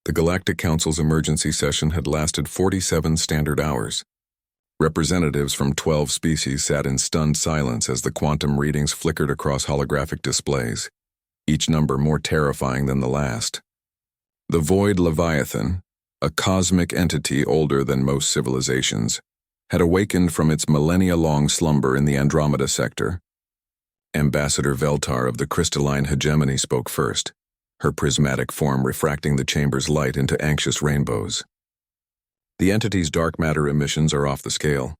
The Galactic Council's emergency session had lasted 47 standard hours. Representatives from 12 species sat in stunned silence as the quantum readings flickered across holographic displays, each number more terrifying than the last. The Void Leviathan, a cosmic entity older than most civilizations, had awakened from its millennia-long slumber in the Andromeda sector. Ambassador Veltar of the Crystalline Hegemony spoke first, her prismatic form refracting the chamber's light into anxious rainbows. The entity's dark matter emissions are off the scale.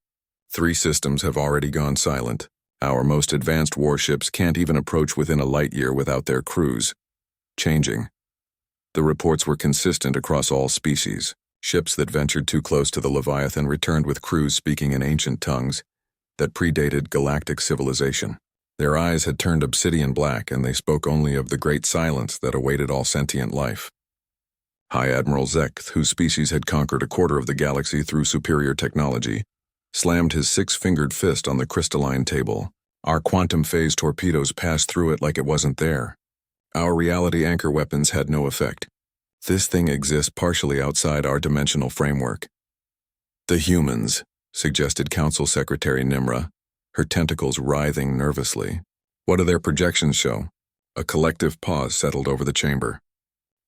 3 systems have already gone silent. Our most advanced warships can't even approach within a light year without their crews. Changing. The reports were consistent across all species. Ships that ventured too close to the Leviathan returned with crews speaking in ancient tongues that predated galactic civilization. Their eyes had turned obsidian black, and they spoke only of the great silence that awaited all sentient life. High Admiral Zekth, whose species had conquered a quarter of the galaxy through superior technology, slammed his 6-fingered fist on the crystalline table. Our quantum phase torpedoes passed through it like it wasn't there. Our reality anchor weapons had no effect. This thing exists partially outside our dimensional framework. The humans, suggested Council Secretary Nimra, her tentacles writhing nervously. What do their projections show? A collective pause settled over the chamber.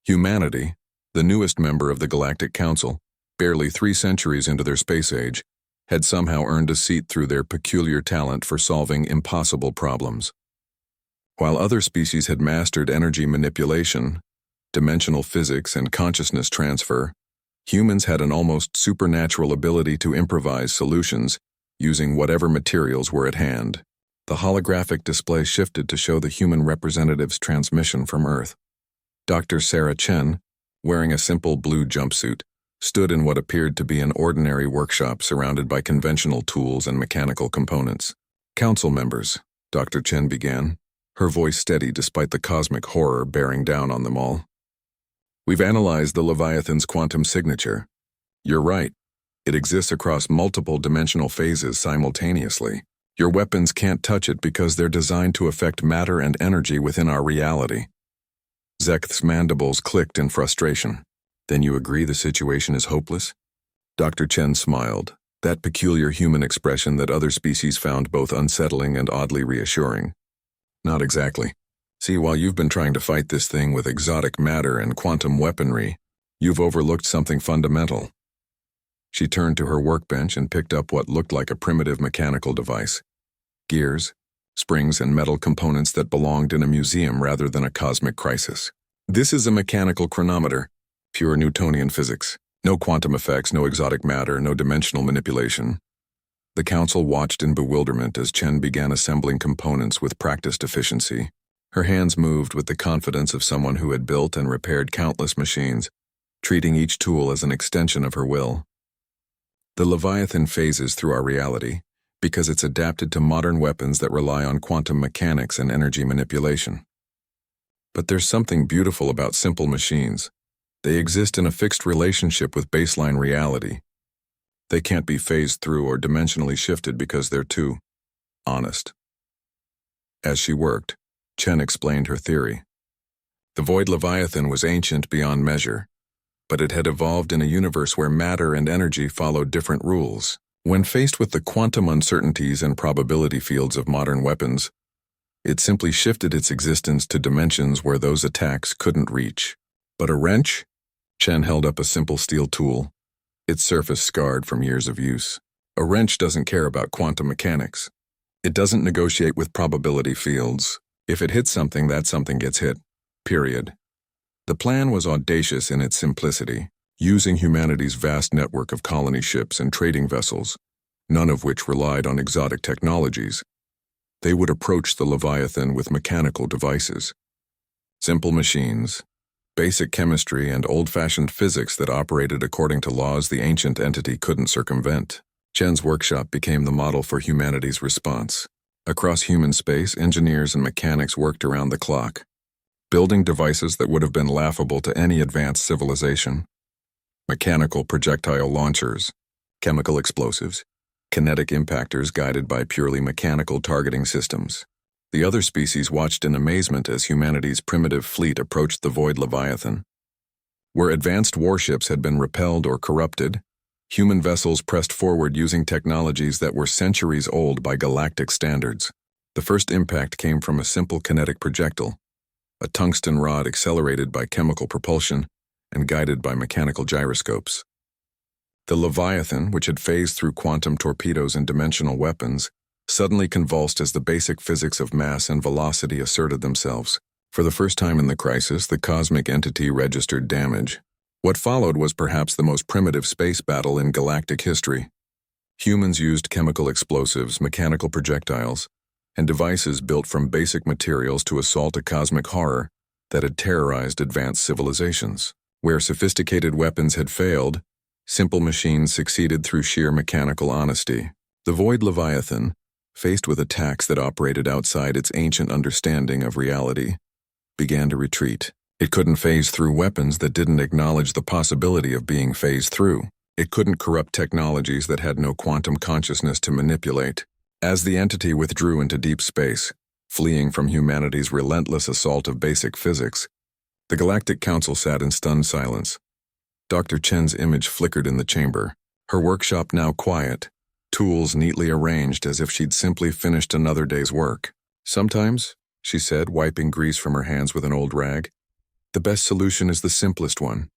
Humanity, the newest member of the Galactic Council, barely 3 centuries into their space age, had somehow earned a seat through their peculiar talent for solving impossible problems. While other species had mastered energy manipulation, dimensional physics, and consciousness transfer, humans had an almost supernatural ability to improvise solutions using whatever materials were at hand. The holographic display shifted to show the human representative's transmission from Earth. Dr. Sarah Chen, wearing a simple blue jumpsuit, stood in what appeared to be an ordinary workshop surrounded by conventional tools and mechanical components. Council members, Dr. Chen began, her voice steady despite the cosmic horror bearing down on them all. We've analyzed the Leviathan's quantum signature. You're right. It exists across multiple dimensional phases simultaneously. Your weapons can't touch it because they're designed to affect matter and energy within our reality. Zekth's mandibles clicked in frustration. Then you agree the situation is hopeless? Dr. Chen smiled, that peculiar human expression that other species found both unsettling and oddly reassuring. Not exactly. See, while you've been trying to fight this thing with exotic matter and quantum weaponry, you've overlooked something fundamental. She turned to her workbench and picked up what looked like a primitive mechanical device. Gears, springs, and metal components that belonged in a museum rather than a cosmic crisis. This is a mechanical chronometer, pure Newtonian physics. No quantum effects, no exotic matter, no dimensional manipulation. The council watched in bewilderment as Chen began assembling components with practiced efficiency. Her hands moved with the confidence of someone who had built and repaired countless machines, treating each tool as an extension of her will. The Leviathan phases through our reality because it's adapted to modern weapons that rely on quantum mechanics and energy manipulation. But there's something beautiful about simple machines. They exist in a fixed relationship with baseline reality. They can't be phased through or dimensionally shifted because they're too honest. As she worked, Chen explained her theory. The Void Leviathan was ancient beyond measure, but it had evolved in a universe where matter and energy followed different rules. When faced with the quantum uncertainties and probability fields of modern weapons, it simply shifted its existence to dimensions where those attacks couldn't reach. But a wrench? Chen held up a simple steel tool, its surface scarred from years of use. A wrench doesn't care about quantum mechanics. It doesn't negotiate with probability fields. If it hits something, that something gets hit. Period. The plan was audacious in its simplicity, using humanity's vast network of colony ships and trading vessels, none of which relied on exotic technologies. They would approach the Leviathan with mechanical devices. Simple machines, basic chemistry, and old-fashioned physics that operated according to laws the ancient entity couldn't circumvent. Chen's workshop became the model for humanity's response. Across human space, engineers and mechanics worked around the clock, building devices that would have been laughable to any advanced civilization. Mechanical projectile launchers, chemical explosives, kinetic impactors guided by purely mechanical targeting systems. The other species watched in amazement as humanity's primitive fleet approached the Void Leviathan. Where advanced warships had been repelled or corrupted, human vessels pressed forward using technologies that were centuries old by galactic standards. The first impact came from a simple kinetic projectile, a tungsten rod accelerated by chemical propulsion and guided by mechanical gyroscopes. The Leviathan, which had phased through quantum torpedoes and dimensional weapons, suddenly convulsed as the basic physics of mass and velocity asserted themselves. For the first time in the crisis, the cosmic entity registered damage. What followed was perhaps the most primitive space battle in galactic history. Humans used chemical explosives, mechanical projectiles, and devices built from basic materials to assault a cosmic horror that had terrorized advanced civilizations. Where sophisticated weapons had failed, simple machines succeeded through sheer mechanical honesty. The Void Leviathan, faced with attacks that operated outside its ancient understanding of reality, began to retreat. It couldn't phase through weapons that didn't acknowledge the possibility of being phased through. It couldn't corrupt technologies that had no quantum consciousness to manipulate. As the entity withdrew into deep space, fleeing from humanity's relentless assault of basic physics, the Galactic Council sat in stunned silence. Dr. Chen's image flickered in the chamber, her workshop now quiet, tools neatly arranged as if she'd simply finished another day's work. "Sometimes," she said, wiping grease from her hands with an old rag, "the best solution is the simplest one.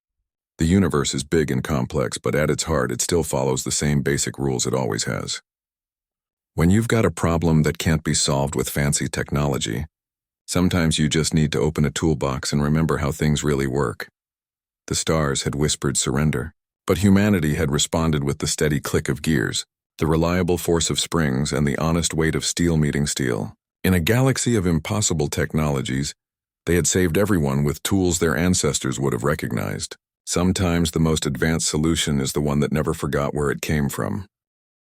The universe is big and complex, but at its heart it still follows the same basic rules it always has. When you've got a problem that can't be solved with fancy technology, sometimes you just need to open a toolbox and remember how things really work." The stars had whispered surrender, but humanity had responded with the steady click of gears, the reliable force of springs, and the honest weight of steel meeting steel. In a galaxy of impossible technologies, they had saved everyone with tools their ancestors would have recognized. Sometimes the most advanced solution is the one that never forgot where it came from.